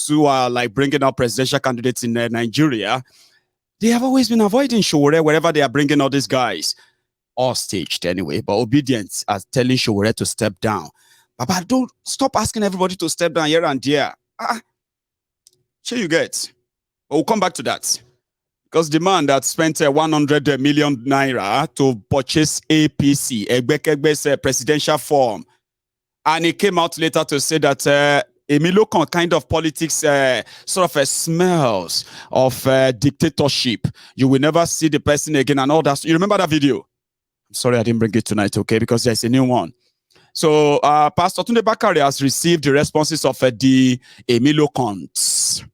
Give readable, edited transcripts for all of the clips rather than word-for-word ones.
who are like bringing out presidential candidates in Nigeria, they have always been avoiding Showore wherever they are bringing all these guys. All staged anyway, but obedience as telling Showore to step down. Baba, don't stop asking everybody to step down here and there. Sure you get. But we'll come back to that. Because the man that spent 100 million naira to purchase APC, Egbekegbe's presidential form, and he came out later to say that Emilokon kind of politics sort of smells of dictatorship. You will never see the person again and all that. You remember that video? I'm sorry I didn't bring it tonight, okay? Because there's a new one. So Pastor Tunde Bakare has received the responses of the Emilokons.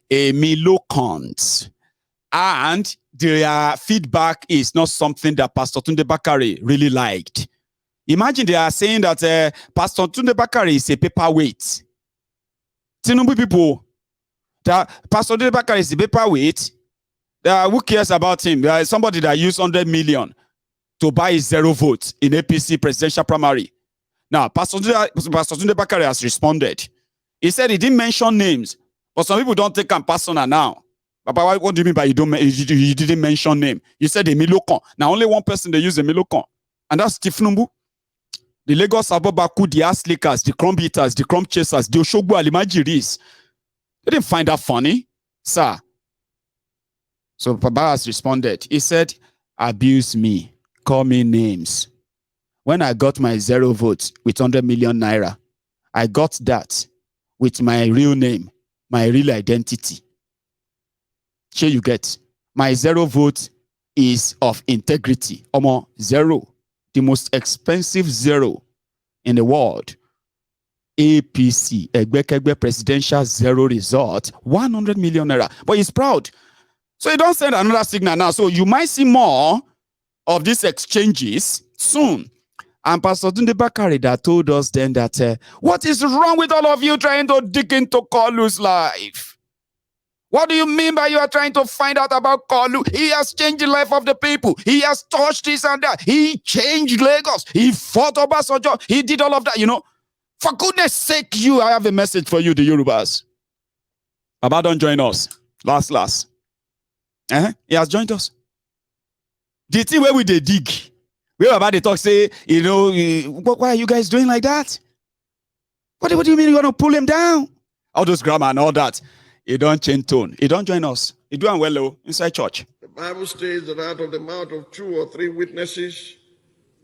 Emilokons. And their feedback is not something that Pastor Tunde Bakare really liked. Imagine they are saying that Pastor Tunde Bakare is a paperweight. Tinubu people, that Pastor Tunde Bakare is a paperweight. Who cares about him? There is somebody that used 100 million to buy 0 votes in APC presidential primary. Now, Pastor Tunde Bakare has responded. He said he didn't mention names, but some people don't take him personal now. Papa, what do you mean by you didn't mention name? You said Emilokon. Now only one person they use Emilokon, and that's Tifnumbu. The Lagos Abobaku, the ass lickers, the crumb eaters, the crumb chasers, the Oshogbo Alimajiris. They didn't find that funny, sir. So Papa has responded. He said, abuse me, call me names. When I got my 0 votes with 100 million naira, I got that with my real name, my real identity. Here you get. My 0 vote is of integrity. Omo, 0. The most expensive 0 in the world. APC, Egbekegbe presidential 0 result, 100 million naira. But he's proud. So he don't send another signal now. So you might see more of these exchanges soon. And Pastor Tunde Bakare that told us then that what is wrong with all of you trying to dig into Kolu's life? What do you mean by you are trying to find out about Kolu? He has changed the life of the people. He has touched this and that. He changed Lagos. He fought Obasanjo. He did all of that, you know. For goodness sake, I have a message for you, the Yorubas. Baba, don't join us. Last. He has joined us. The thing where we they dig. Where Baba they talk say, you know, why are you guys doing like that? What do you mean you're going to pull him down? All those grammar and all that. He don't change tone. He don't join us. He doing well inside church. The Bible states that out of the mouth of 2 or 3 witnesses,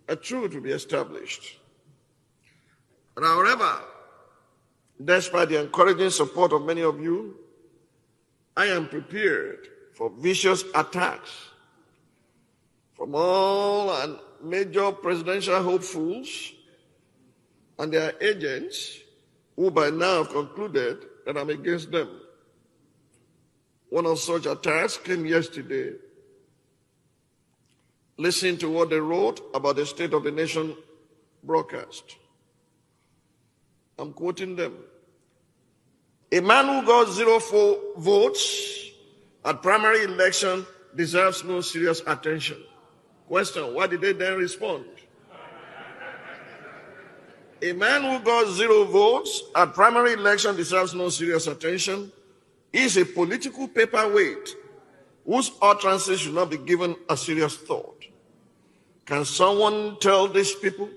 a truth will be established. But however, despite the encouraging support of many of you, I am prepared for vicious attacks from all and major presidential hopefuls and their agents who by now have concluded that I'm against them. One of such attacks came yesterday. Listen to what they wrote about the State of the Nation broadcast. I'm quoting them. A man who got 0 votes at primary election deserves no serious attention. Question, why did they then respond? A man who got 0 votes at primary election deserves no serious attention. He is a political paperweight whose utterances should not be given a serious thought. Can someone tell these people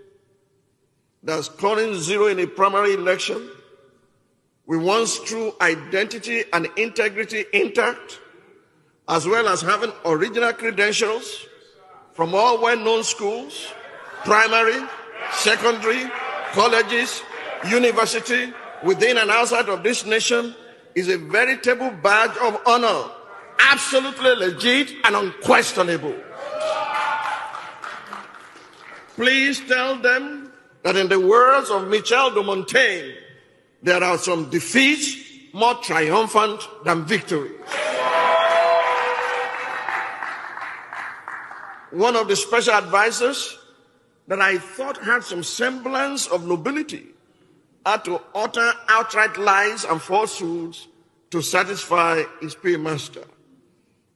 that scoring 0 in a primary election with one's true identity and integrity intact, as well as having original credentials from all well-known schools, primary, secondary, colleges, university, within and outside of this nation, is a veritable badge of honor, absolutely legit and unquestionable. Please tell them that in the words of Michel de Montaigne, there are some defeats more triumphant than victory. One of the special advisors that I thought had some semblance of nobility had to utter outright lies and falsehoods to satisfy his paymaster.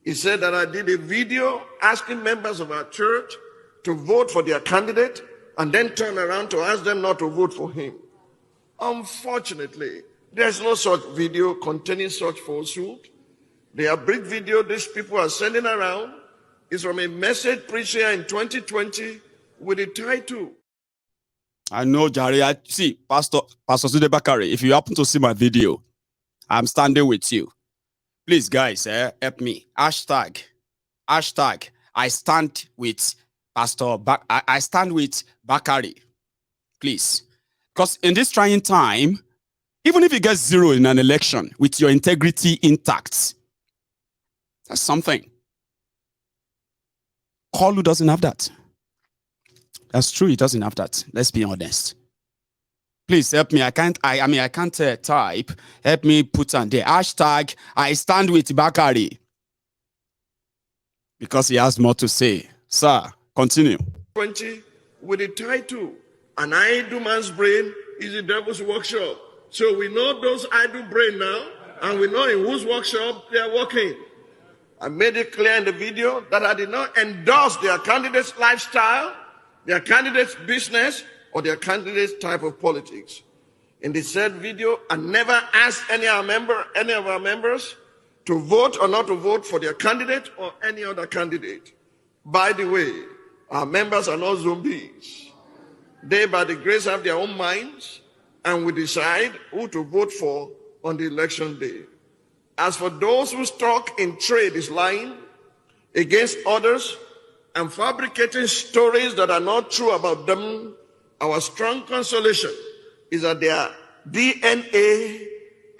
He said that I did a video asking members of our church to vote for their candidate and then turn around to ask them not to vote for him. Unfortunately, There's no such video containing such falsehood. The abridged video these people are sending around is from a message preached here in 2020 with the title. I know, Jari. See, Pastor Tunde Bakare, if you happen to see my video, I'm standing with you. Please, guys, help me. Hashtag, I stand with I stand with Bakare. Please. Because in this trying time, even if you get 0 in an election with your integrity intact, that's something. Kalu doesn't have that. That's true, he doesn't have that. Let's be honest. Please help me. I can't type. Help me put on there. Hashtag, I stand with Bakare. Because he has more to say. Sir, continue. 20 with the title, An Idle Man's Brain is the Devil's Workshop. So we know those idle brain now, and we know in whose workshop they are working. I made it clear in the video that I did not endorse their candidate's lifestyle, their candidate's business, or their candidate's type of politics. In the said video, I never asked any of our members to vote or not to vote for their candidate or any other candidate. By the way, our members are not zombies. They, by the grace, have their own minds and will decide who to vote for on the election day. As for those whose stock in trade is lying against others and fabricating stories that are not true about them, our strong consolation is that their DNA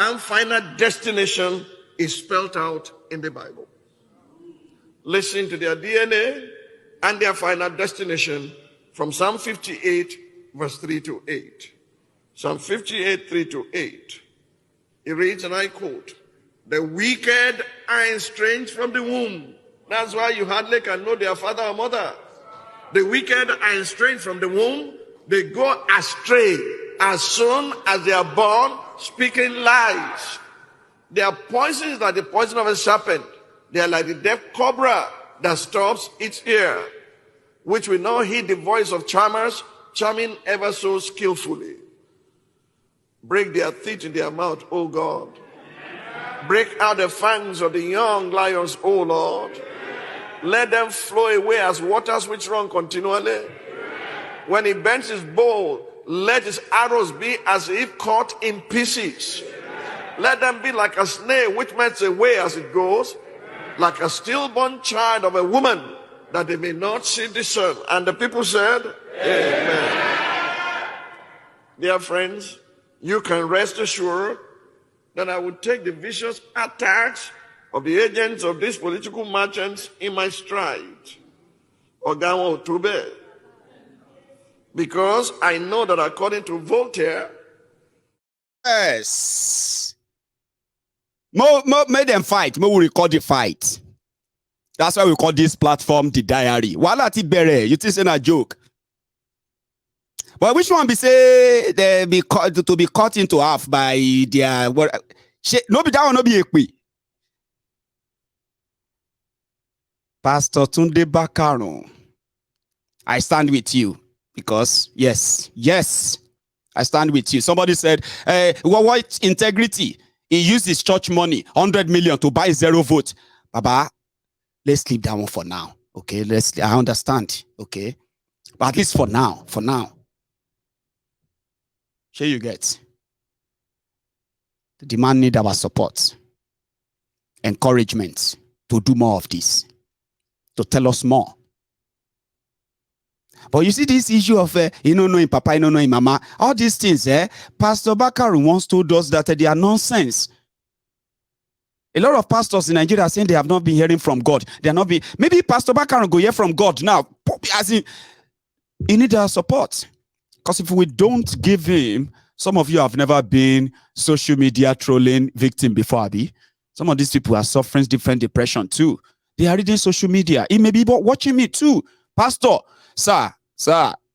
and final destination is spelled out in the Bible. Listen to their DNA and their final destination from Psalm 58, verse 3 to 8. Psalm 58, 3 to 8. It reads, and I quote, "The wicked are estranged from the womb." That's why you hardly can know their father or mother. The wicked are estranged from the womb. They go astray as soon as they are born, speaking lies. Their poison is like the poison of a serpent. They are like the deaf cobra that stops its ear, which will not heed the voice of charmers, charming ever so skillfully. Break their teeth in their mouth, O God. Break out the fangs of the young lions, O Lord. Let them flow away as waters which run continually. When he bends his bow, let his arrows be as if cut in pieces. Let them be like a snail which melts away as it goes, like a stillborn child of a woman, that they may not see the sun. And the people said, Amen. Dear friends, you can rest assured that I will take the vicious attacks of the agents of these political merchants in my stride. Ogawa Otube. Because I know that according to Voltaire, yes, make them fight. We record the fight. That's why we call this platform the diary. Wala ti bere, you think it's a joke. But which one be say they be to be cut into half by their no be that one no be ekpe. Pastor Tunde Bakare, I stand with you because yes, I stand with you. Somebody said, what integrity? He used his church money, 100 million to buy 0 vote. Baba, let's leave that one for now. Okay, I understand. Okay, but at least for now. Here you get. The demand need our support, encouragement to do more of this, to tell us more. But you see this issue of, you don't know him papa, you don't know him mama, all these things, Pastor Bakare once told us that they are nonsense. A lot of pastors in Nigeria are saying they have not been hearing from God. They are not being, maybe Pastor Bakare go hear from God now. As in, he needs our support. Because if we don't give him, some of you have never been social media trolling victim before, Abi. Some of these people are suffering different depression too. They are reading social media. He may be watching me too. Pastor, sir,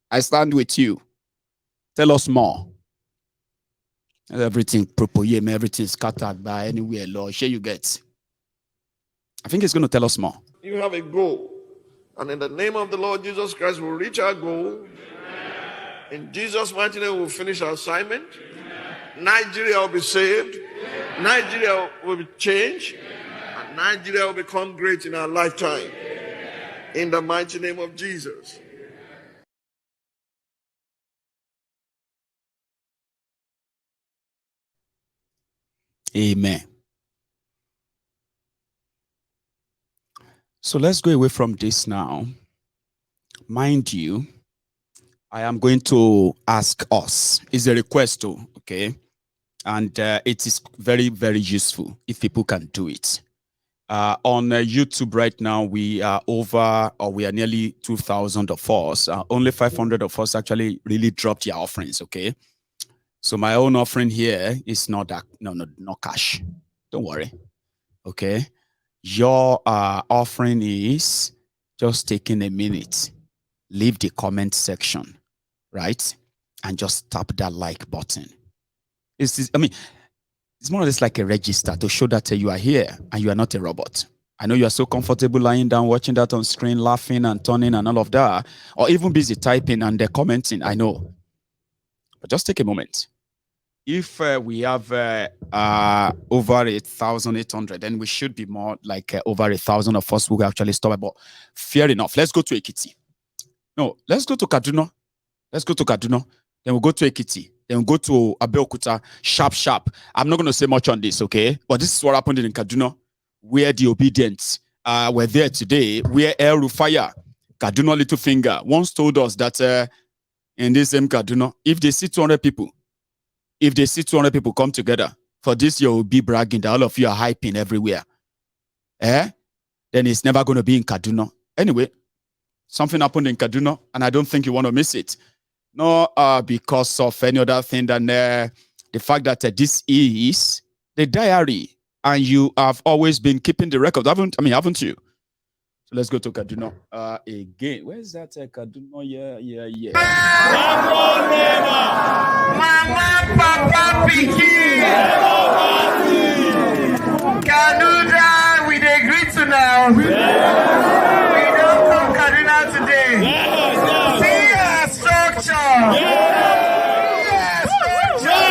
I stand with you. Tell us more. Everything propoyem, everything scattered by anywhere, Lord. Share you get. I think he's going to tell us more. You have a goal. And in the name of the Lord Jesus Christ, we'll reach our goal. Amen. In Jesus' mighty name, we'll finish our assignment. Amen. Nigeria will be saved. Nigeria will be changed. And Nigeria will become great in our lifetime. In the mighty name of Jesus. Amen. So let's go away from this now. Mind you, I am going to ask us. It's a request too, okay? And it is very, very useful if people can do it. On YouTube right now, we are nearly 2,000 of us. Only 500 of us actually really dropped your offerings, okay? So my own offering here is not that, no cash. Don't worry, okay? Your offering is just taking a minute. Leave the comment section, right? And just tap that like button. It's more or less like a register to show that you are here and you are not a robot. I know you are so comfortable lying down, watching that on screen, laughing and turning and all of that, or even busy typing and commenting, I know. But just take a moment. If we have over 1,800, then we should be more like over 1,000 of us who will actually stop. But fair enough. Let's go to Ekiti. No, let's go to Kaduna. Let's go to Kaduna. Then we'll go to Ekiti. Then we'll go to Abeokuta. Sharp. I'm not going to say much on this, okay? But this is what happened in Kaduna, where the obedience were there today, where El Rufaya, Kaduna Little Finger, once told us that in this same Kaduna, if they see 200 people, come together, for this year will be bragging that all of you are hyping everywhere. Then it's never going to be in Kaduna. Anyway, something happened in Kaduna, and I don't think you want to miss it. No, because of any other thing than the fact that this is the diary, and you have always been keeping the record, haven't you? So let's go to Kaduna again. Where's that Kaduna? Yeah. Mama, Papa, Piki. Kaduna, we agree to now. We don't come Kaduna today. See our structure. Yes, structure.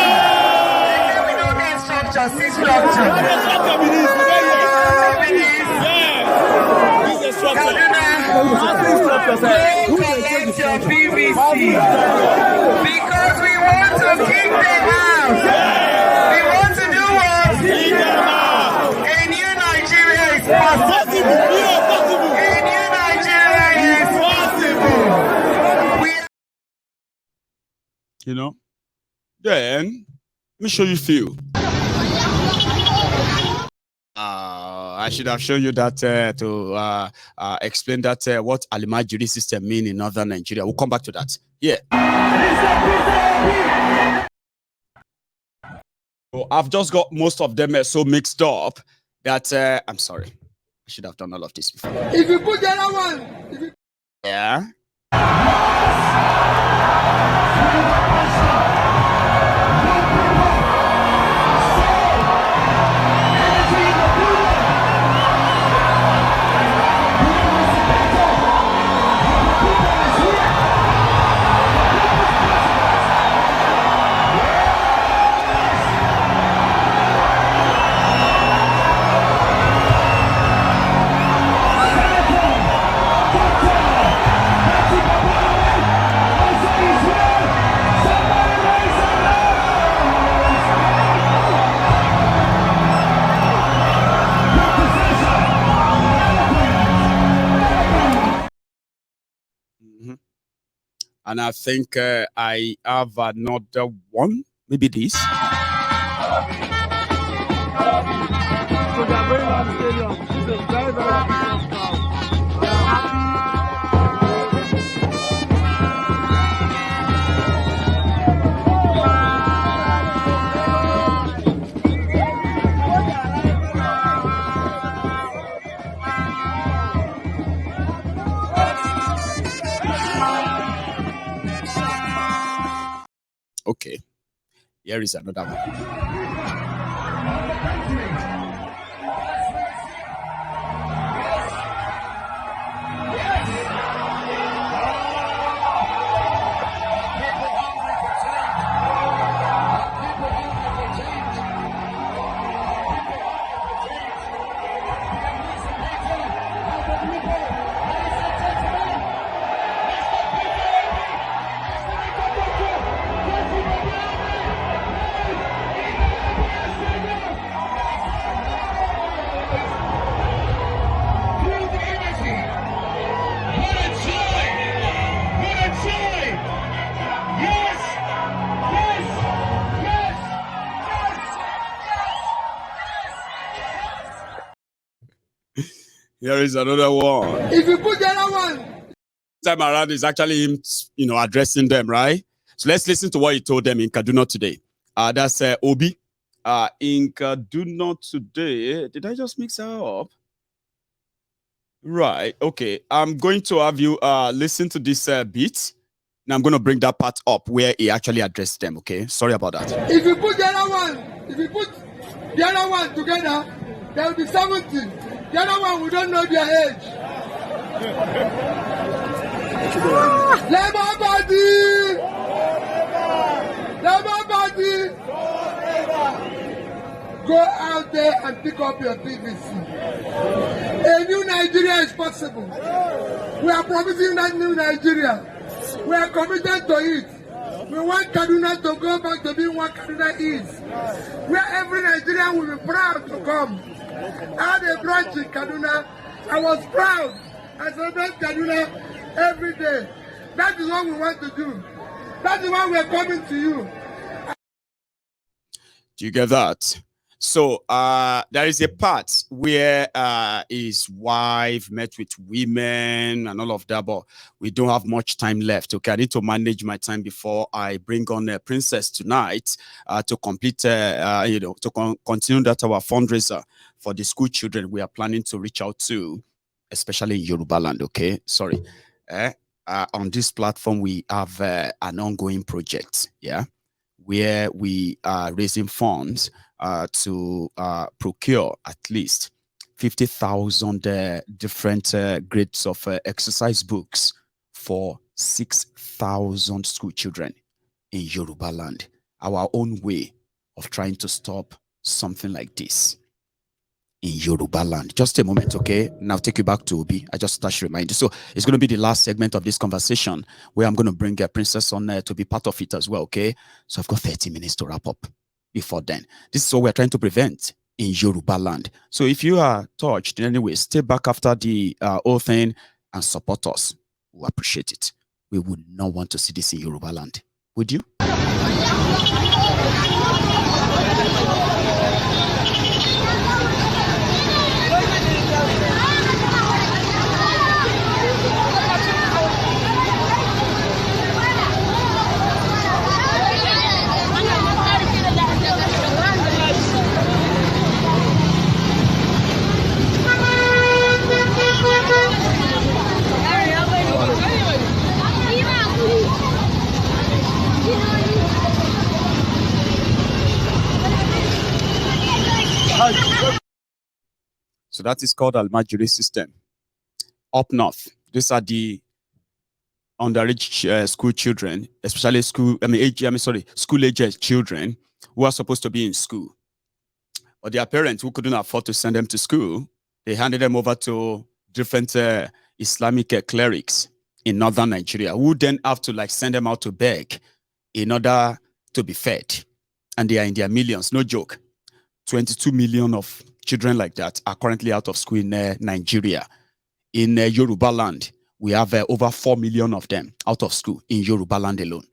We don't get structure, see structure. Go collect your PVC because we want to kick them out. We want to do what? Kick them out. A new Nigeria is possible. A new Nigeria is possible. Then let me show you a few. I should have shown you that to explain that what Alimajiri system mean in northern Nigeria. We'll come back to that. Yeah. So I've just got most of them so mixed up that I'm sorry. I should have done all of this before. If you put the other one. Yeah. And I think I have another one, maybe this. Okay, here is another one. Here is another one. If you put the other one, Time around is actually him, addressing them, right? So let's listen to what he told them in Kaduna today. That's Obi. In Kaduna today. Did I just mix that up? Right. Okay. I'm going to have you listen to this beat. And I'm going to bring that part up where he actually addressed them. Okay. Sorry about that. if you put the other one, if you put the other one together, there will be 70. The other one, we don't know their age. Labour Party! Labour Party! Go out there and pick up your PVC. A new Nigeria is possible. We are promising that new Nigeria. We are committed to it. We want Kaduna to go back to being what Kaduna is. Where every Nigerian will be proud to come. I had a branch in Kaduna. I was proud. I celebrate Kaduna every day. That is what we want to do. That is why we are coming to you. Do you get that? So there is a part where his wife met with women and all of that, but we don't have much time left. Okay, I need to manage my time before I bring on a princess tonight to complete, to continue that our fundraiser for the school children we are planning to reach out to, especially in Yoruba land. Okay, sorry. On this platform, we have an ongoing project, yeah, where we are raising funds to procure at least 50,000 different grades of exercise books for 6,000 school children in Yoruba land. Our own way of trying to stop something like this in Yoruba land. Just a moment, okay? Now take you back to Obi. I just touched remind you. So it's going to be the last segment of this conversation where I'm going to bring a princess on to be part of it as well, okay? So I've got 30 minutes to wrap up before then. This is what we're trying to prevent in Yoruba land. So if you are touched in any way, stay back after the whole thing and support us. We appreciate it. We would not want to see this in Yoruba land. Would you? So that is called Almajiri system. Up north, these are the underage school children, especially school-aged children who are supposed to be in school. But their parents who couldn't afford to send them to school, they handed them over to different Islamic clerics in northern Nigeria, who then have to send them out to beg in order to be fed. And they are in their millions, no joke. 22 million of children like that are currently out of school in Nigeria. In Yoruba land, we have over 4 million of them out of school in Yoruba land alone.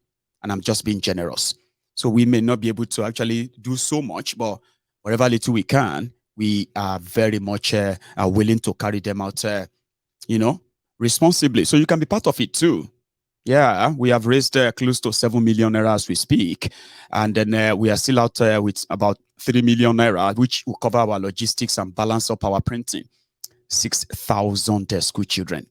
And I'm just being generous. So we may not be able to actually do so much, but whatever little we can, we are very much willing to carry them out, responsibly. So you can be part of it too. Yeah, we have raised close to 7 million naira as we speak. And then we are still out with about 3 million naira, which will cover our logistics and balance up our printing. 6,000 school children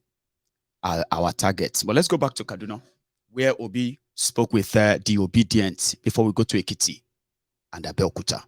are our targets. But let's go back to Kaduna, where Obi spoke with the obedient before we go to Ekiti and Abeokuta.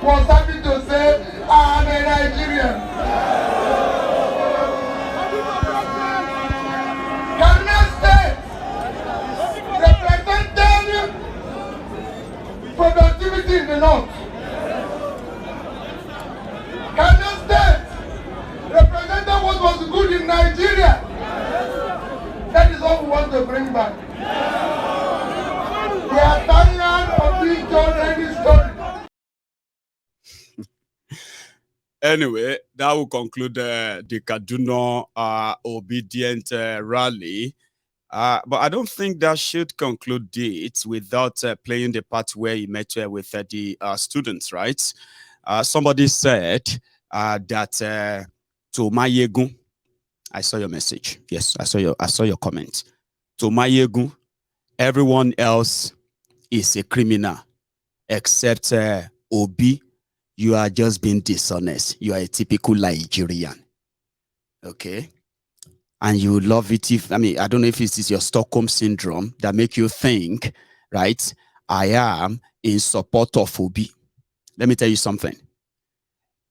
was happy to say, I'm a Nigerian. Kaduna State represented productivity in the north. Kaduna State represented what was good in Nigeria. That is what we want to bring back. We are tired of being told any story. Anyway, that will conclude the Kaduna obedient rally. But I don't think that should conclude it without playing the part where he met with the students, right? Somebody said that to Mayegun, I saw your message. Yes, I saw your comment. To Mayegun, everyone else is a criminal except Obi. You are just being dishonest. You are a typical Nigerian. Okay? And you love it if, I don't know if it is your Stockholm syndrome that make you think, right? I am in support of Obi. Let me tell you something.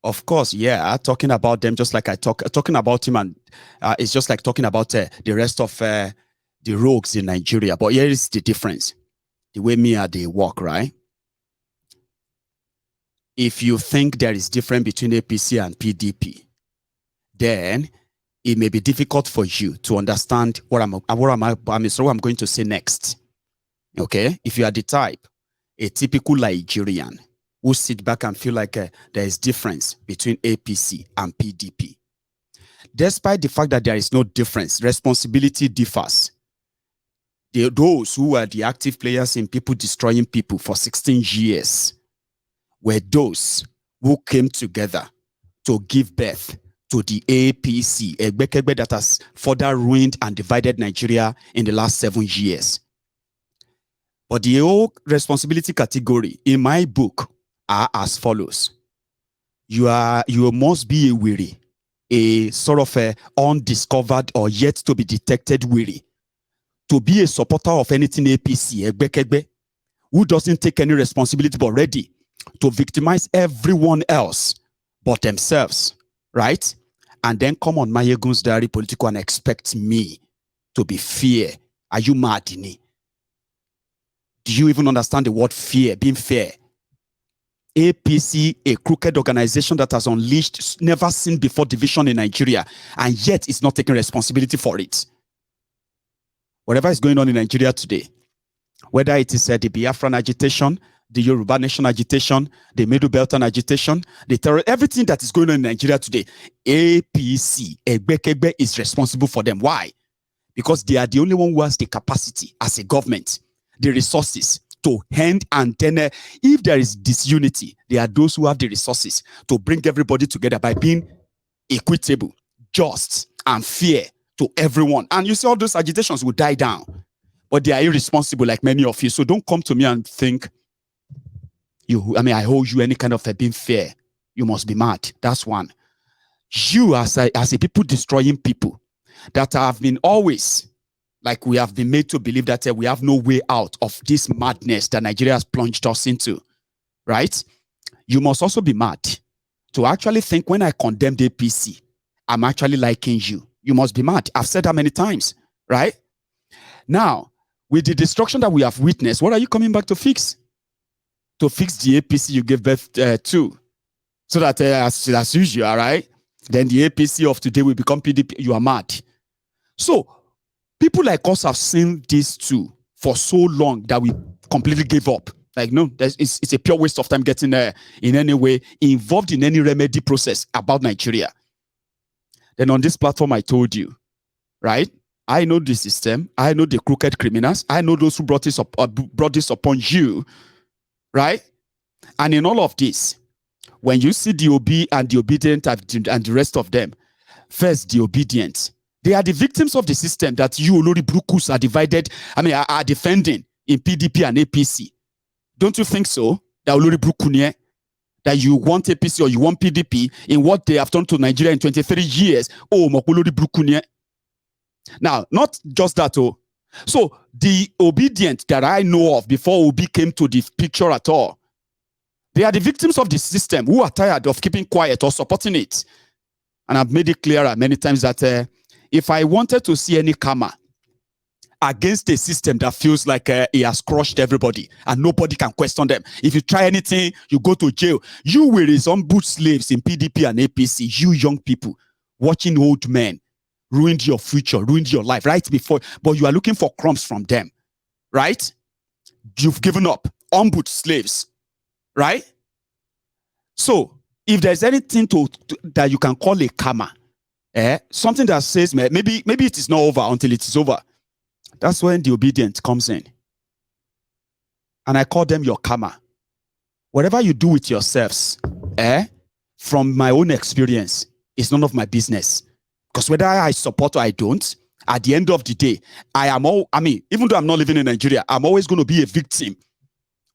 Of course, yeah, talking about them just like I talking about him, and it's just like talking about the rest of the rogues in Nigeria. But here is the difference. The way they work, right? If you think there is difference between APC and PDP, then it may be difficult for you to understand what I'm going to say next. Okay? If you are the type, a typical Nigerian who sit back and feel like there is difference between APC and PDP. Despite the fact that there is no difference, responsibility differs. Those who were the active players in people destroying people for 16 years were those who came together to give birth to the APC, Ekbekebe, that has further ruined and divided Nigeria in the last 7 years. But the whole responsibility category in my book are as follows. You must be a weary, a sort of a undiscovered or yet to be detected weary, to be a supporter of anything APC, Ekbekebe, who doesn't take any responsibility but ready to victimize everyone else but themselves, right? And then come on Mayegun's Diary Political and expect me to be fair. Are you mad, Dini? Do you even understand the word fear, being fair? APC, a crooked organization that has unleashed never seen before division in Nigeria, and yet is not taking responsibility for it. Whatever is going on in Nigeria today, whether it is the Biafran agitation, the Yoruba Nation agitation, the Middle Belton agitation, the terror, everything that is going on in Nigeria today, APC, Ekbekebe, is responsible for them. Why? Because they are the only one who has the capacity as a government, the resources to hand, and then if there is disunity, they are those who have the resources to bring everybody together by being equitable, just, and fair to everyone. And you see all those agitations will die down, but they are irresponsible like many of you. So don't come to me and think I hold you any kind of being fair. You must be mad. That's one. You as a people destroying people that have been always, like we have been made to believe that we have no way out of this madness that Nigeria has plunged us into, right? You must also be mad to actually think when I condemn the APC, I'm actually liking you. You must be mad. I've said that many times, right? Now, with the destruction that we have witnessed, what are you coming back to fix? To fix the APC you gave birth to. So that as usual, right? Then the APC of today will become PDP. You are mad. So, people like us have seen this too for so long that we completely gave up. Like, no, it's a pure waste of time getting in any way involved in any remedy process about Nigeria. Then on this platform, I told you, right? I know the system. I know the crooked criminals. I know those who brought this upon you, right? And in all of this, when you see the OB and the obedient and the rest of them, first the obedient, they are the victims of the system that you, Olori Brukus, are defending in PDP and APC. Don't you think so? That Olori Brukunye, that you want APC or you want PDP in what they have done to Nigeria in 23 years? Oh, Olori Brukunye. Now, not just that. Oh, so the obedient that I know of before Obi came to the picture at all, They are the victims of the system who are tired of keeping quiet or supporting it. And I've made it clearer many times that if I wanted to see any karma against a system that feels like it has crushed everybody and nobody can question them, if you try anything, you go to jail. You will resume boot slaves in PDP and APC, you young people watching old men ruined your future, ruined your life right before, but you are looking for crumbs from them, right? You've given up, boot slaves, right? So if there's anything that you can call a karma, something that says maybe it is not over until it is over, that's when the obedience comes in. And I call them your karma. Whatever you do with yourselves, from my own experience, it's none of my business. Because whether I support or I don't, at the end of the day, even though I'm not living in Nigeria, I'm always going to be a victim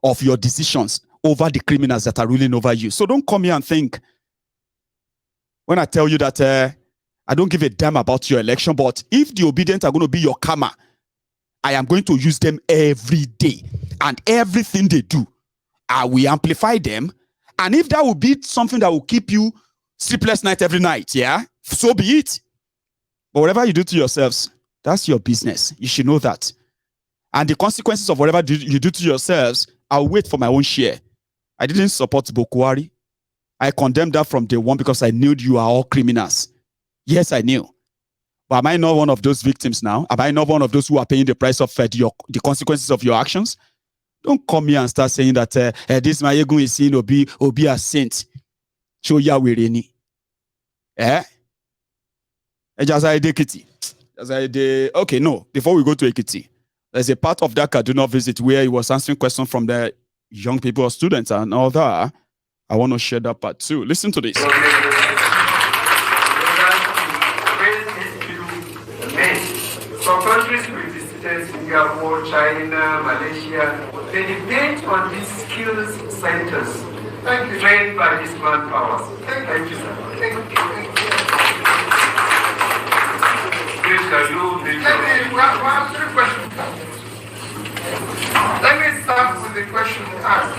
of your decisions over the criminals that are ruling over you. So don't come here and think, when I tell you that I don't give a damn about your election, but if the obedient are going to be your karma, I am going to use them every day. And everything they do, I will amplify them. And if that will be something that will keep you sleepless night every night, yeah, so be it. But whatever you do to yourselves, that's your business. You should know that. And the consequences of whatever you do to yourselves, I'll wait for my own share. I didn't support Bokwari. I condemned that from day one because I knew you are all criminals. Yes, I knew. But am I not one of those victims now? Am I not one of those who are paying the price of the consequences of your actions? Don't come here and start saying that this Mayegun is seen Obi a saint. Show ya wireni. Ekiti. Okay, no. Before we go to Ekiti, there's a part of that Kaduna visit where he was answering questions from the young people or students and all that. I want to share that part too. Listen to this. Some countries we visited, Singapore, China, Malaysia, they depend on these skills centers. Thank you. Trained by these manpowers. Thank you, sir. Thank you. Please, can you make three questions. Let me start with the question you asked.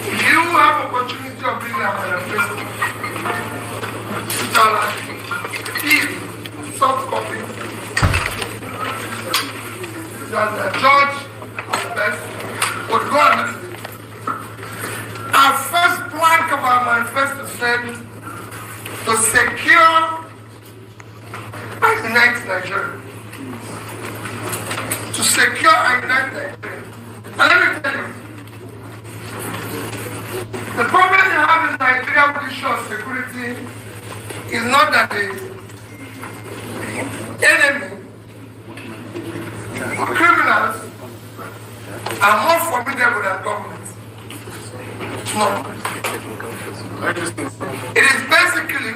If you have opportunity of being a manifesto, if soft copy that the judge best would go on this. Our first plank of our manifesto said to secure and unite Nigeria. To secure and unite Nigeria. And let me tell you, the problem you have in Nigeria with issue of security is not that the enemy, criminals, are more formidable than government. No. It is basically,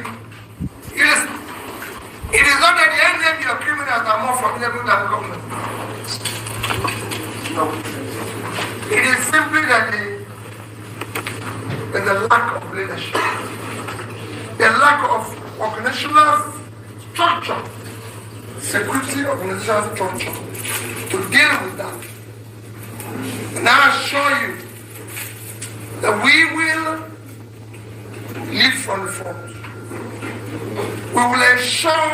it is not that the enemy of criminals are more formidable than government. No. It is simply that there's a lack of leadership, a lack of organizational structure, security organizational structure to deal with that. And I assure you that we will lead from the front. We will ensure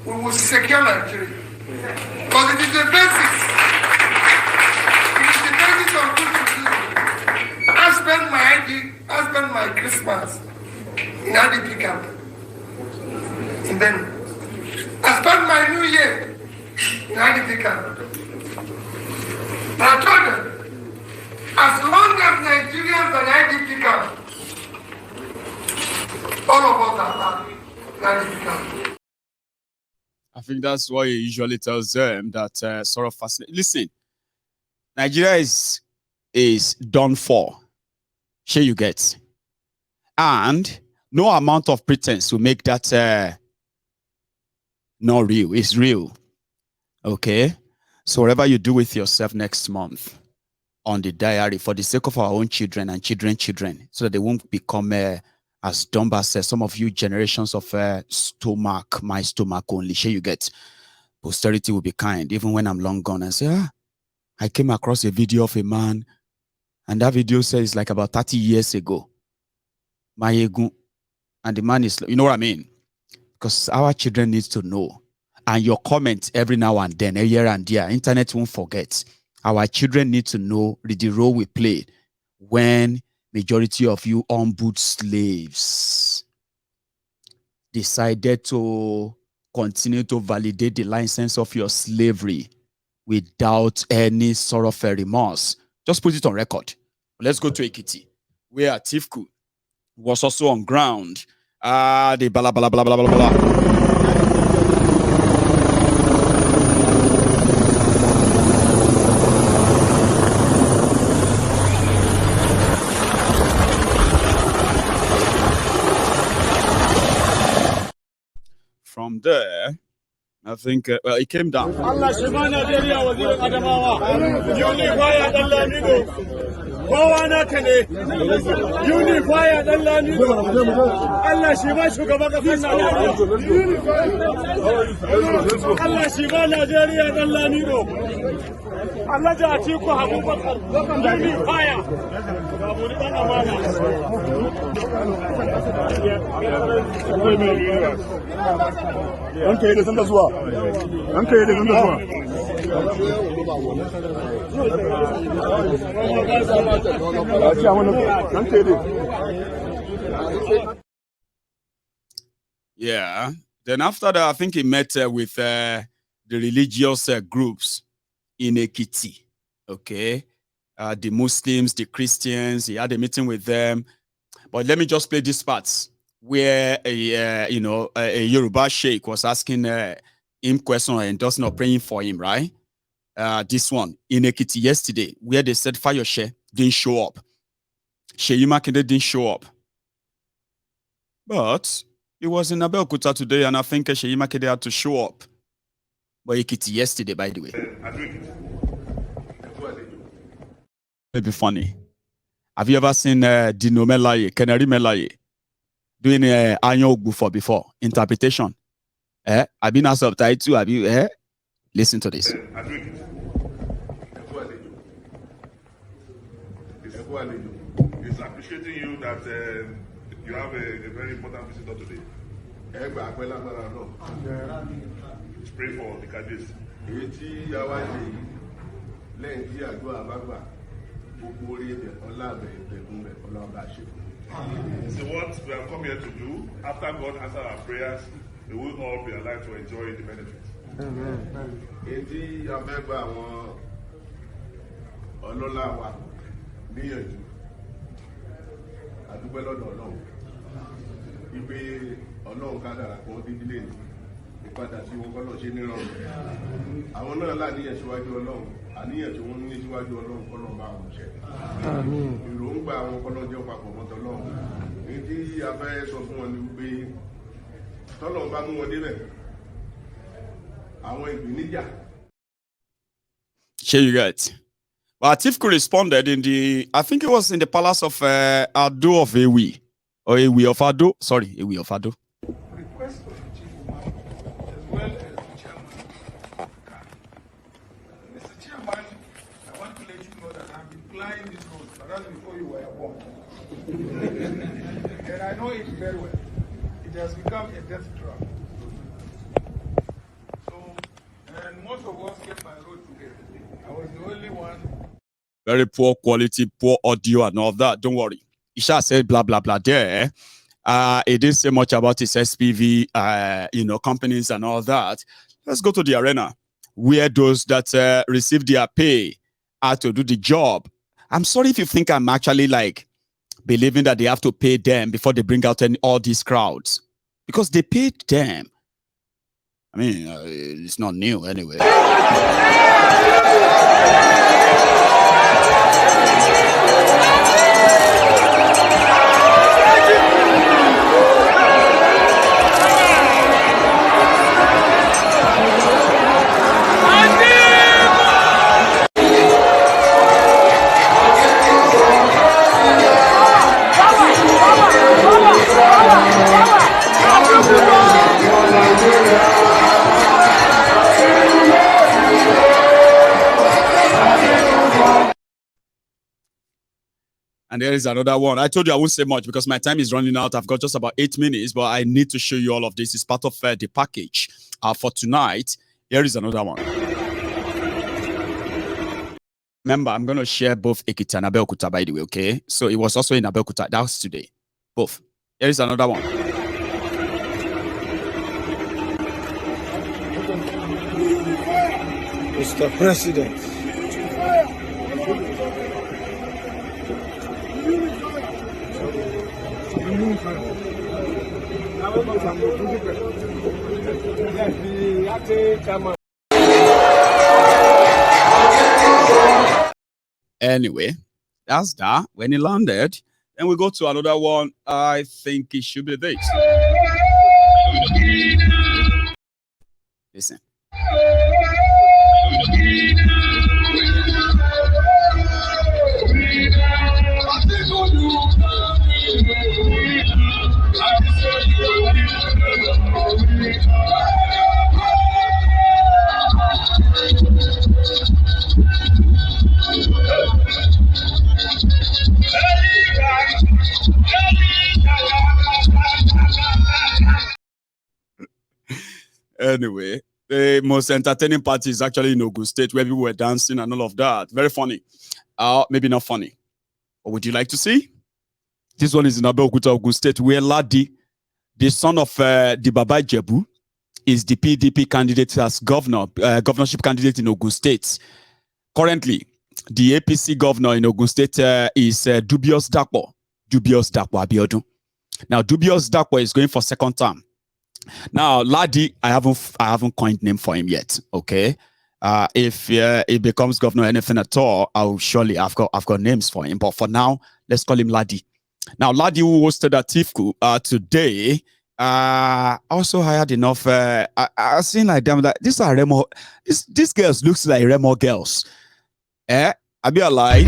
we will secure Nigeria. Because it is the basis. It is the basis of good citizenship. I spend my Christmas in IDP camp. And then I spent my New Year in IDP camp. And I told them, as long as Nigerians are in IDP camp, all of us are in IDP camp. I think that's why he usually tells them that sort of fascinating. Listen, Nigeria is done for. Sure you get. And no amount of pretense will make that not real. It's real. Okay? So whatever you do with yourself next month on the diary, for the sake of our own children and children, so that they won't become as dumb as some of you generations of my stomach only. Sure you get. Posterity will be kind, even when I'm long gone, and say, I came across a video of a man And that video says like about 30 years ago. Mayegun. And the man is, you know what I mean? Because our children need to know. And your comments every now and then, here and there, internet won't forget. Our children need to know the role we play when majority of you on-boot slaves decided to continue to validate the license of your slavery without any sort of a remorse. Just put it on record. Let's go to Ekiti, where Tifku was also on ground. The blah, blah, blah, blah, blah, blah, blah. From there, I think, well, it came down. kowa naka ne unifier dan lamido Allah shi ba shugaban kasar Najeriya Allah shi ba Najeriya dan lamido Allah ja Atiku Abubakar unifier gaboni dan amana an kai da sanda zuwa Yeah. Then after that, I think he met with the religious groups in Ekiti. Okay. The Muslims, the Christians. He had a meeting with them. But let me just play this part where a Yoruba sheikh was asking him questions and just not praying for him, right? This one in Ekiti yesterday, where they said Fayoshe didn't show up. Seyi Makinde didn't show up. But it was in Abeokuta today, and I think Seyi Makinde had to show up. But Ekiti yesterday, by the way. Maybe funny. Have you ever seen Dino Melaye, Kenari Melaye, doing Anyo Ogbu before? Interpretation. I've been asked subtitle. Have you listen to this? It's appreciating you that you have a very important visitor today. Let's pray for the Kadis. So what we have come here to do, after God answered our prayers, we will all be alive to enjoy the benefits. Here you get. But Tifku responded in I think it was in the palace of Ado of Ewi. Or Ewi of Ado. Sorry, Ewi of Ado. Request for the chief imam, as well as the chairman. Mr. Chairman, I want to let you know that I've been plying this road, perhaps before you were born. And I know it very well. It has become a death trap. So, and most of us came by road together. I was the only one. Very poor quality, poor audio and all that. Don't worry. Isha said blah, blah, blah there. It didn't say much about his SPV, companies and all that. Let's go to the arena where those that receive their pay are to do the job. I'm sorry if you think I'm actually like believing that they have to pay them before they bring out all these crowds. Because they paid them. I mean, it's not new anyway. And there is another one. I told you I won't say much because my time is running out. I've got just about 8 minutes, but I need to show you all of this. It's part of the package for tonight. Here is another one. Remember, I'm going to share both Ekiti and Abeokuta, by the way, okay? So it was also in Abeokuta. That was today. Both. Here is another one. Mr. President. Anyway, that's that. When he landed, then we go to another one. I think it should be this. Listen. Anyway, the most entertaining party is actually in Ogun State, where people were dancing and all of that. Very funny. Maybe not funny. Or would you like to see? This one is in Abeokuta, Ogun State, where Ladi, the son of the Baba Jebu, is the PDP candidate as governorship candidate in Ogun State. Currently, the APC governor in Ogun State is Dubious Dakpo Abiodun. Now, Dubious Dakpo is going for second term. Now, Ladi, I haven't coined name for him yet. Okay, if he becomes governor, anything at all, I've got names for him. But for now, let's call him Ladi. Now, Ladi, who hosted at Tifku today, also hired enough. I seen like them that these are Remo. These girls looks like Remo girls. I be a lie.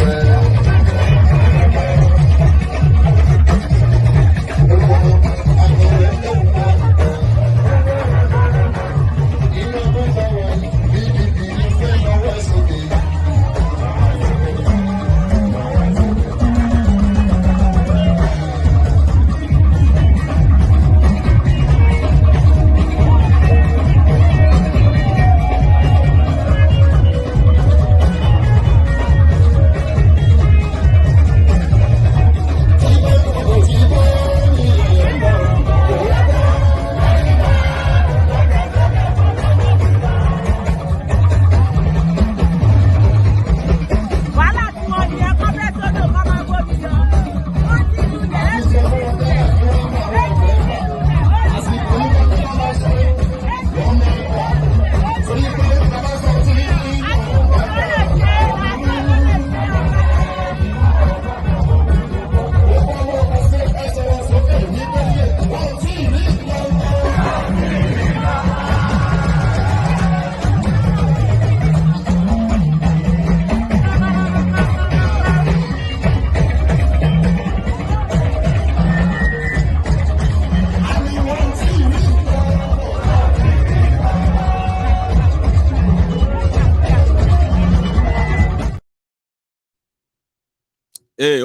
Hey,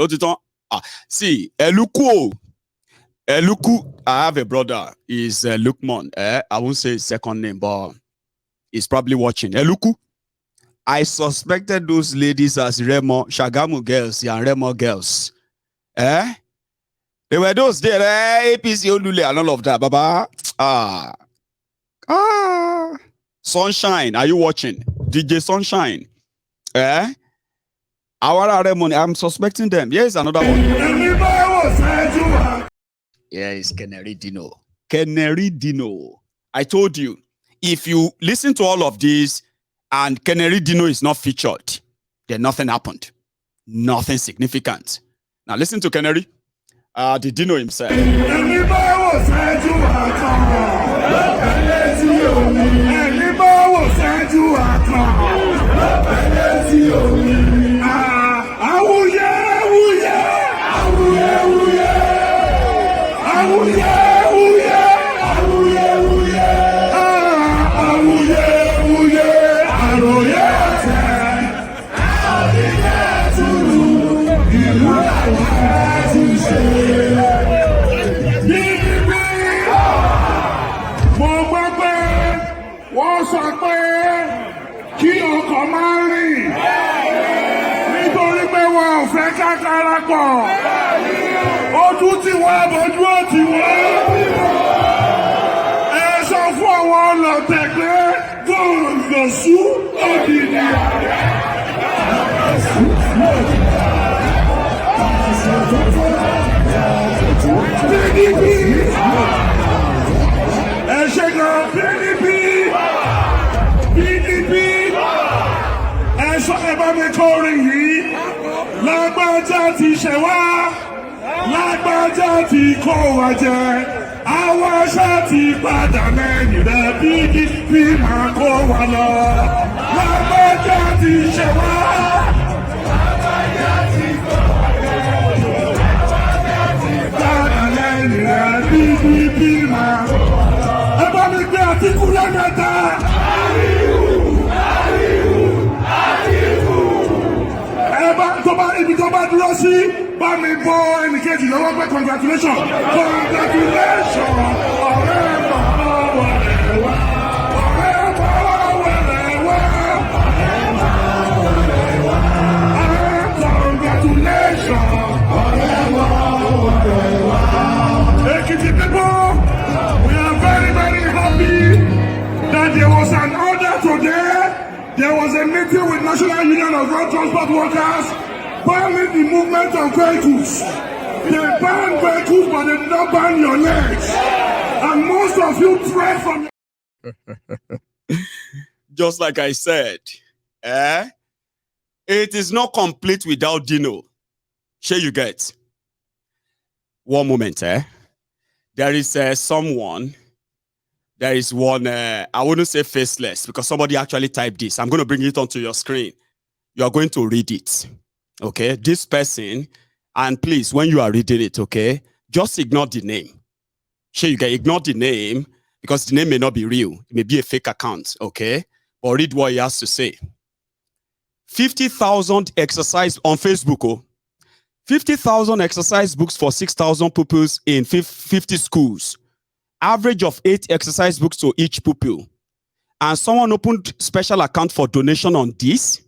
see, Eluku, I have a brother. Is Lukman. I won't say his second name, but he's probably watching. Eluku, I suspected those ladies as Remo, Shagamu girls, and Remo girls. They were those there, APC, Olule, and all of that, Baba. Sunshine, are you watching? DJ Sunshine. I'm suspecting them. Here's another one. Yeah, it's Canary Dino. Canary Dino. I told you, if you listen to all of this and Canary Dino is not featured, then nothing happened. Nothing significant. Now listen to Canary. The Dino himself. fẹ́ ká darapọ̀. Ojú tí wọ́n bójú ó ti wọ́n. Ẹ sọ fún àwọn ọlọ́tẹ̀ pé Kwankwaso òdìdí ààrẹ. PDP. Ẹ ṣe gan PDP. PDP. Ẹ sọ ẹ bá mi kọrin yìí. Lágbájá ti ṣẹ̀ wá. Lágbájá ti kó wa jẹ. Àwọn aṣá ti padà lẹ́yìn rẹ̀ PDP máa kó wa lọ. Lágbájá ti ṣẹ̀ wá. Lágbájá ti kó wa jẹ. Lágbájá ti padà lẹ́yìn rẹ̀ PDP máa kó wa lọ. Ẹ bá mi gbé Àtíkù lẹ́mẹ̀ta. Ibi tó bá dúró sí bá mi bọ́ ẹnìkejì lọ́wọ́ pé congratulation ọ̀rẹ́ bọ̀ wẹ̀rẹ̀ wá ọ̀rẹ́ bọ̀ wẹ̀rẹ̀ wá congratulation ọ̀rẹ́ bọ̀ wẹ̀rẹ̀ wá. Ekiti people, we are very very happy that there was an order today. There was a meeting with National Union of Road Transport Workers banning the movement of vehicles. They ban vehicles, but they did not ban your legs. And most of you trek from. Just like I said, it is not complete without Dino. Sure you get. One moment, There is someone. There is one, I wouldn't say faceless, because somebody actually typed this. I'm going to bring it onto your screen. You are going to read it. Okay? This person, and please, when you are reading it, okay, just ignore the name. Sure, you can ignore the name, because the name may not be real. It may be a fake account, okay? But read what he has to say. 50,000 exercise on Facebook, 50,000 exercise books for 6,000 pupils in 50 schools. Average of 8 exercise books to each pupil. And someone opened special account for donation on this.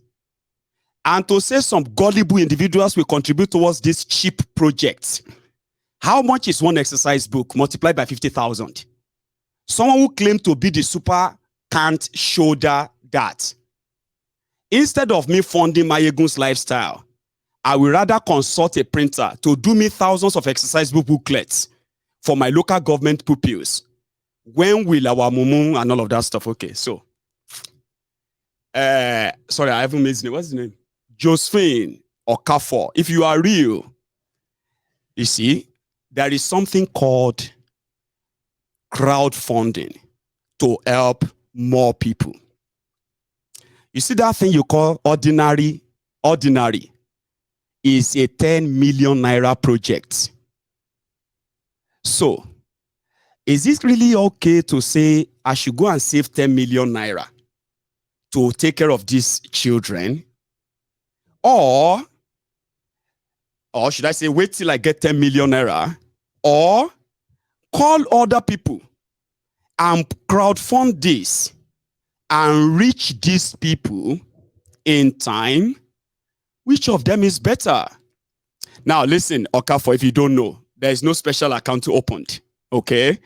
And to say some gullible individuals will contribute towards this cheap project. How much is one exercise book multiplied by 50,000? Someone who claimed to be the super can't shoulder that. Instead of me funding Mayegun's lifestyle, I will rather consult a printer to do me thousands of exercise book booklets for my local government pupils. When will our mumu and all of that stuff? Okay, so. Sorry, I haven't made his name. What's his name? Josephine Okafor. If you are real, you see, there is something called crowdfunding to help more people. You see that thing you call ordinary is a 10 million naira project. So, is it really okay to say I should go and save 10 million naira to take care of these children? Or should I say wait till I get 10 million naira? Or call other people and crowdfund this and reach these people in time? Which of them is better? Now, listen, Okafor, if you don't know, there is no special account opened. Okay?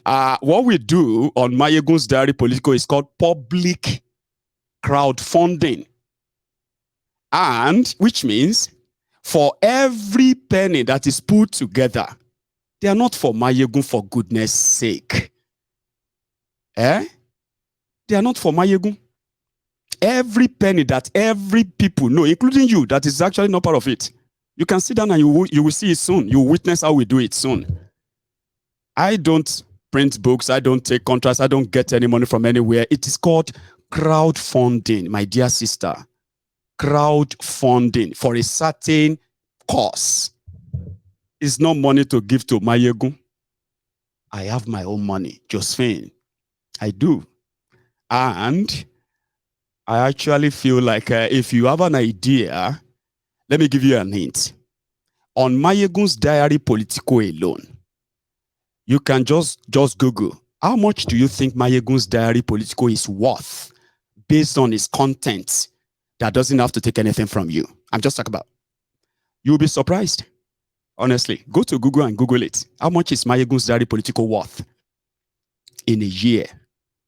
What we do on Mayegun's Diary Political is called public crowdfunding. And which means for every penny that is put together, they are not for Mayegun for goodness sake. They are not for Mayegun. Every penny that every people know, including you, that is actually not part of it. You can sit down and you will see it soon. You will witness how we do it soon. I don't print books. I don't take contracts. I don't get any money from anywhere. It is called crowdfunding, my dear sister. Crowdfunding for a certain cause. It's not money to give to Mayegun. I have my own money, Josephine. I do. And I actually feel like if you have an idea, let me give you a hint. On Mayegun's Diary Political alone, you can just Google, how much do you think Mayegun's Diary Political is worth based on its content that doesn't have to take anything from you? I'm just talking about. You'll be surprised. Honestly, go to Google and Google it. How much is Mayegun's diary political worth in a year?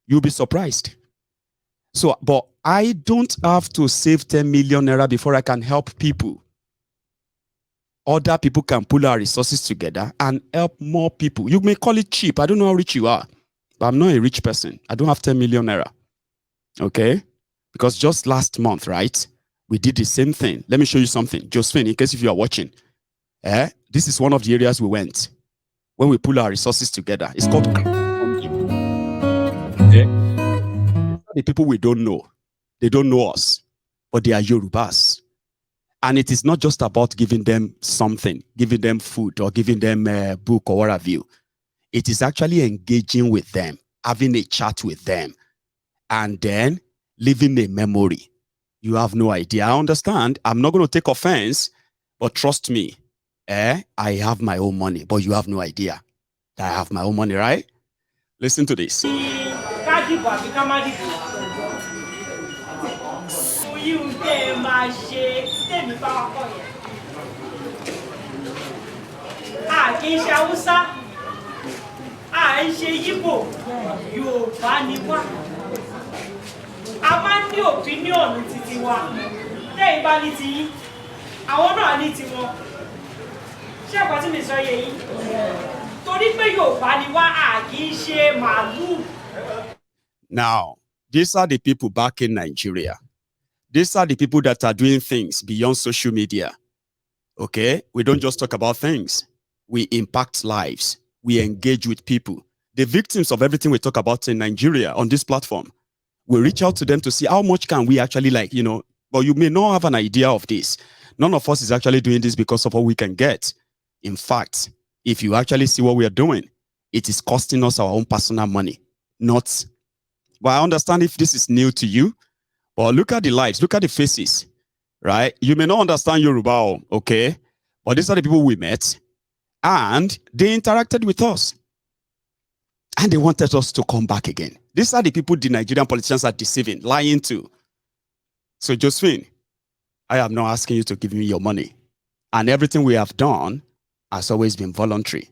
You'll be surprised. So, but I don't have to save 10 million naira before I can help people. Other people can pull our resources together and help more people. You may call it cheap. I don't know how rich you are, but I'm not a rich person. I don't have 10 million naira. Okay? Because just last month, right, we did the same thing. Let me show you something. Josephine, in case if you are watching, this is one of the areas we went when we pull our resources together. It's called the people we don't know. They don't know us, but they are Yorubas. And it is not just about giving them something, giving them food or giving them a book or what have you. It is actually engaging with them, having a chat with them, and then leaving a memory. You have no idea. I understand. I'm not going to take offense, but trust me, I have my own money, but you have no idea that I have my own money, right? Listen to this. A máa ń ní opinion títí wa tẹ́yìn bá ní ti yín àwọn náà ní tiwọn ṣé àgbà tí mi sọ yẹ yín torí pé Yorùbá ni wá a kì í ṣe màálù. Now, these are the people back in Nigeria. These are the people that are doing things beyond social media. Okay? We don't just talk about things. We impact lives. We engage with people. The victims of everything we talk about in Nigeria on this platform. We reach out to them to see how much can we actually but you may not have an idea of this. None of us is actually doing this because of what we can get. In fact, if you actually see what we are doing, it is costing us our own personal money. But I understand if this is new to you, but look at the lives, look at the faces, right? You may not understand Yoruba, okay? But these are the people we met, and they interacted with us. And they wanted us to come back again. These are the people the Nigerian politicians are deceiving, lying to. So, Josephine, I am not asking you to give me your money. And everything we have done has always been voluntary.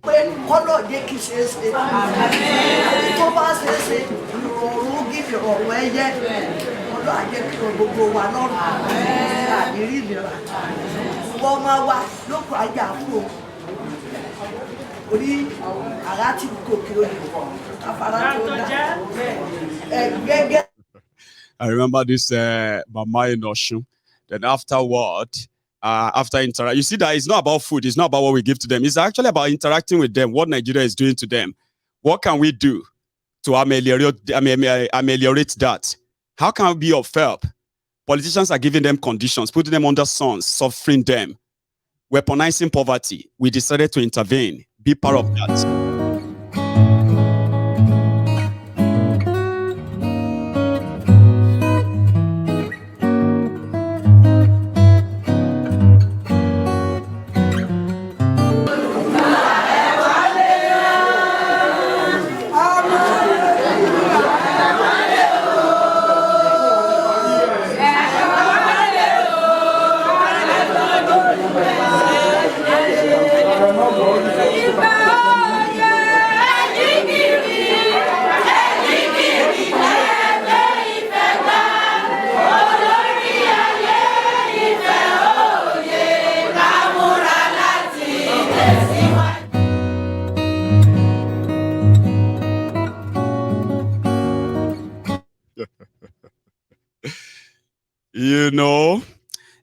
I remember this Mama in Oshun. Then afterward, you see that it's not about food, it's not about what we give to them. It's actually about interacting with them, what Nigeria is doing to them. What can we do to ameliorate that? How can we be of help? Politicians are giving them conditions, putting them under suns, suffering them, weaponizing poverty. We decided to intervene, be part of that.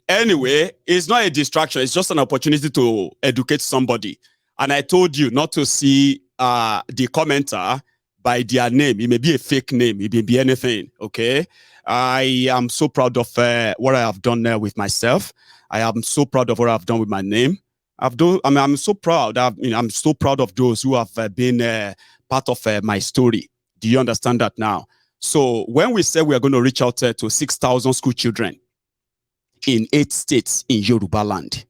Anyway, it's not a distraction. It's just an opportunity to educate somebody. And I told you not to see the commenter by their name. It may be a fake name. It may be anything. Okay. I am so proud of what I have done with myself. I am so proud of what I've done with my name. I'm so proud. I'm so proud of those who have been part of my story. Do you understand that now? So when we say we are going to reach out to 6,000 school children in 8 states in Yoruba land,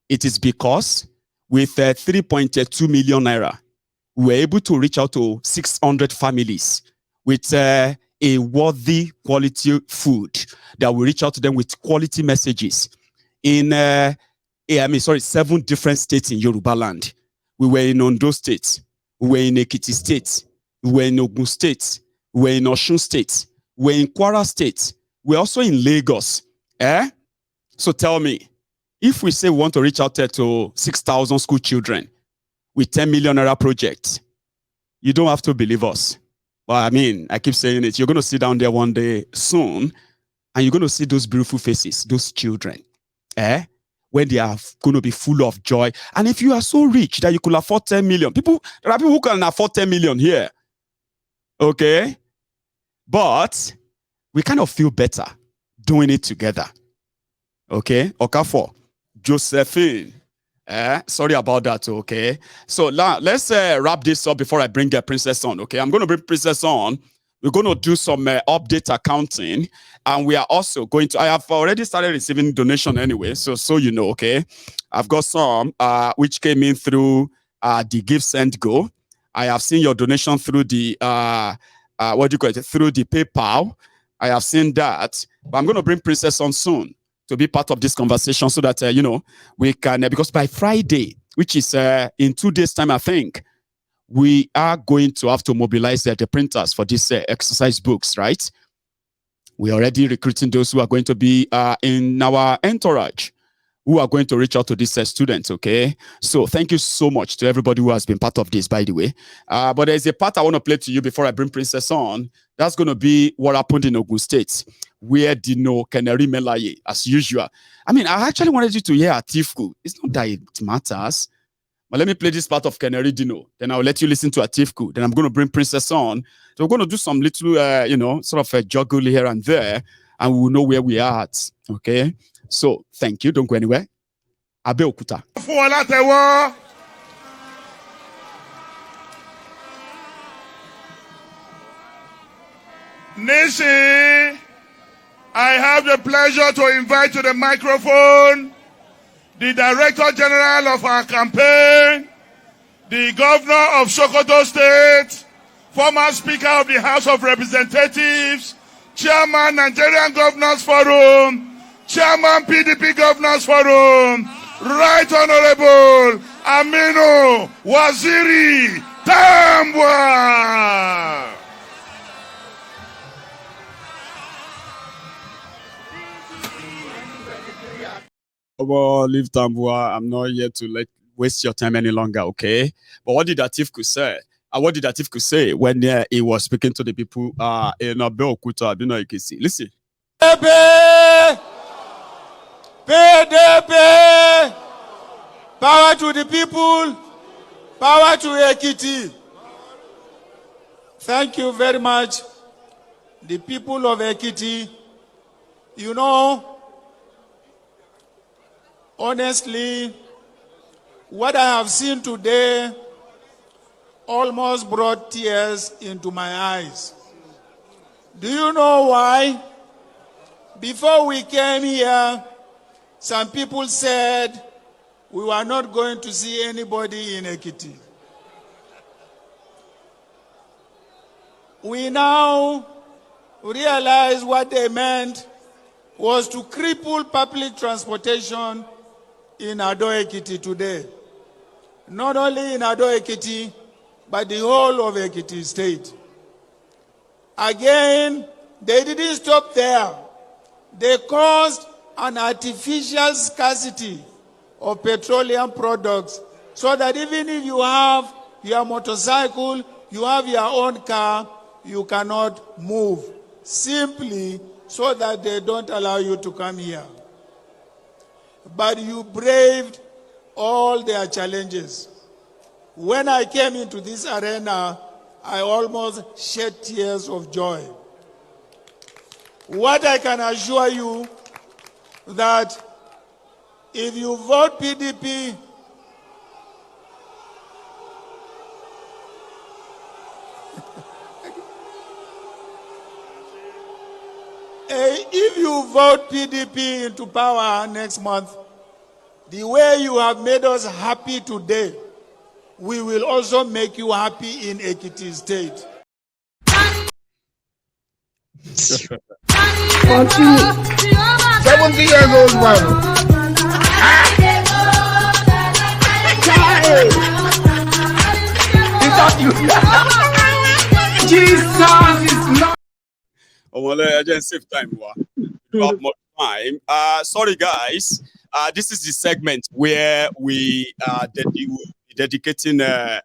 it is because with 3.2 million naira, we were able to reach out to 600 families with a worthy quality food that will reach out to them with quality messages in 7 different states in Yoruba land. We were in Ondo State. We were in Ekiti State. We were in Ogun State. We were in Osun State. We were in Kwara State. We're also in Lagos. So tell me, if we say we want to reach out there to 6,000 school children with 10 million naira project, you don't have to believe us. Well, I mean, I keep saying it. You're going to sit down there one day soon, and you're going to see those beautiful faces, those children, when they are going to be full of joy. And if you are so rich that you could afford 10 million, there are people who can afford 10 million here. Okay? But we kind of feel better doing it together. Okay? Okafor, Josephine. Sorry about that, okay? So now let's wrap this up before I bring Princess on, okay? I'm going to bring Princess on. We're going to do some update accounting, and we are also going to, I have already started receiving donation anyway, so you know, okay? I've got some which came in through the Give Send Go. I have seen your donation through the, through the PayPal. I have seen that, but I'm going to bring Princess on soon to be part of this conversation so that, we can, because by Friday, which is in 2 days' time, I think, we are going to have to mobilize the printers for these exercise books, right? We're already recruiting those who are going to be in our entourage, who are going to reach out to these students, okay? So thank you so much to everybody who has been part of this, by the way. But there's a part I want to play to you before I bring Princess on. That's going to be what happened in Ogun State, where Dino Keneri Melaye, as usual. I mean, I actually wanted you to hear Atiku. It's not that it matters. But let me play this part of Keneri Dino. Then I'll let you listen to Atiku. Then I'm going to bring Princess on. So we're going to do some little, sort of a juggle here and there. And we will know where we are at. Okay? So, thank you. Don't go anywhere. Abeokuta. Nisi, I have the pleasure to invite to the microphone the Director General of our campaign, the Governor of Sokoto State, former Speaker of the House of Representatives, Chairman Nigerian Governors Forum, Chairman PDP Governors Forum, Right Honorable Aminu Waziri Tambwa. Well, leave Tambua. I'm not here to waste your time any longer, okay? But what did Atiku say? What did Atiku say when he was speaking to the people in Abeokuta, Ekiti? Listen. PDP! Power to the people, power to Ekiti. Thank you very much, the people of Ekiti. You know, honestly, what I have seen today almost brought tears into my eyes. Do you know why? Before we came here, some people said we were not going to see anybody in Ekiti. We now realize what they meant was to cripple public transportation in Abeokuta today. Not only in Abeokuta, but the whole of Ekiti State. Again, they didn't stop there. They caused an artificial scarcity of petroleum products so that even if you have your motorcycle, you have your own car, you cannot move, simply so that they don't allow you to come here. But you braved all their challenges. When I came into this arena, I almost shed tears of joy. What I can assure you, that if you vote PDP, if you vote PDP into power next month, the way you have made us happy today, we will also make you happy in Ekiti State. 70 years old man. Jesus is Lord. I just save time. Not much time. Sorry, guys. This is the segment where we dedicating, to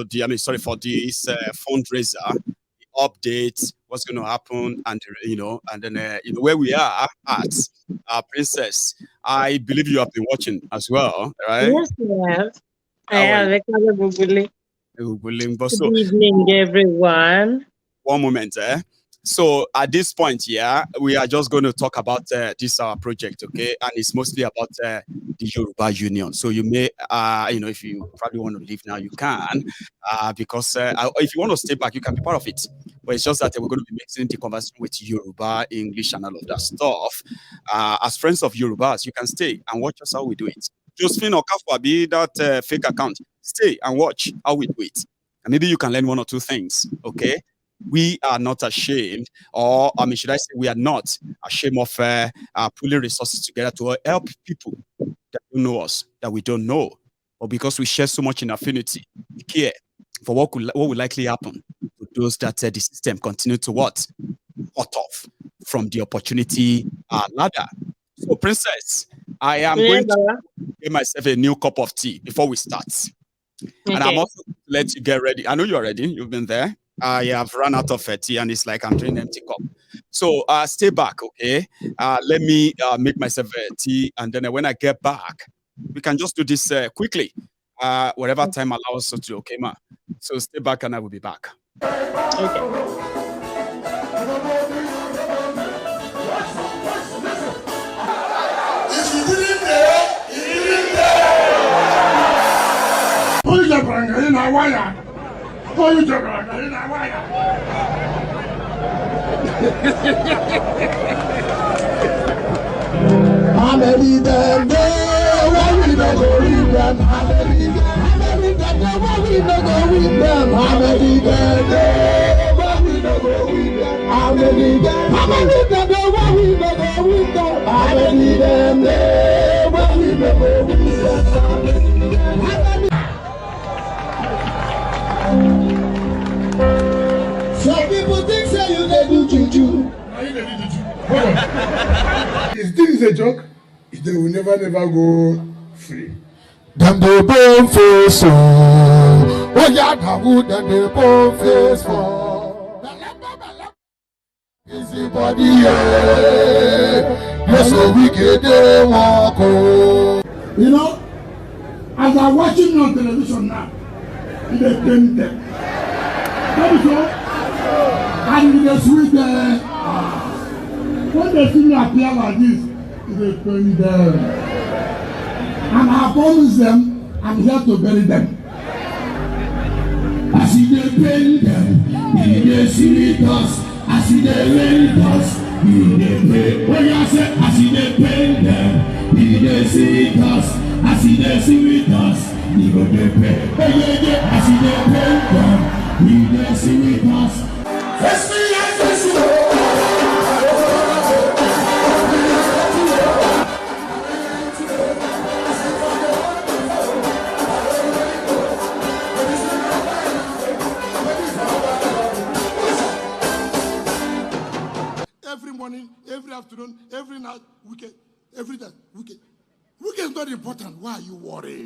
the. Sorry for this fundraiser update. What's going to happen, and and then where we are at. Princess, I believe you have been watching as well, right? Yes, yes. I have. Good So, evening, everyone. one moment, So at this point, we are just going to talk about this project, okay? And it's mostly about the Yoruba Union. So you may, if you probably want to leave now, you can, because if you want to stay back, you can be part of it. But it's just that we're going to be mixing the conversation with Yoruba, English, and all of that stuff. As friends of Yorubas, you can stay and watch us how we do it. Josephine Okafabi, that fake account, stay and watch how we do it. And maybe you can learn one or two things, okay? We are not ashamed, or should I say, we are not ashamed of pulling resources together to help people that don't know us, that we don't know, or because we share so much in affinity, we care for what will likely happen to those that the system continue to cut off from the opportunity ladder. So, Princess, I am going to give myself a new cup of tea before we start, and I'm also let you get ready. I know you're ready. You've been there. I have run out of tea, and it's like I'm drinking empty cup. So stay back, okay? Let me make myself a tea, and then when I get back, we can just do this quickly. Whatever time allows us to, okay, ma? So stay back, and I will be back. Okay. How many them there? Why we not go read them? How many them there? Why we not go read them? How many them there? Why we not go read them? How many them? How many them there? Why we not go read them? How many them there? Why we not go read them? How many them? Some people think say you dey do juju. Is this a joke? They will never go free. Them dey bone face so. Oh yeah, Dawood, them dey bone face for. Busy body, you're so wicked, they walk. You know, as I'm watching on television now, they paint them. That is all. And they sweet when they see me appear like this, they paint them. And I promise them, I'm here to bury them. I see they paint them, they sweet us. I see they rain us, they pay. When I say I see they paint them, they sweet us. I see they sweet us, they go they pay. Hey, I see they paint them, they sweet us. Face me, I face you. Every morning, every afternoon, every night, weekend, every day, weekend. Weekend is not important. Why are you worried?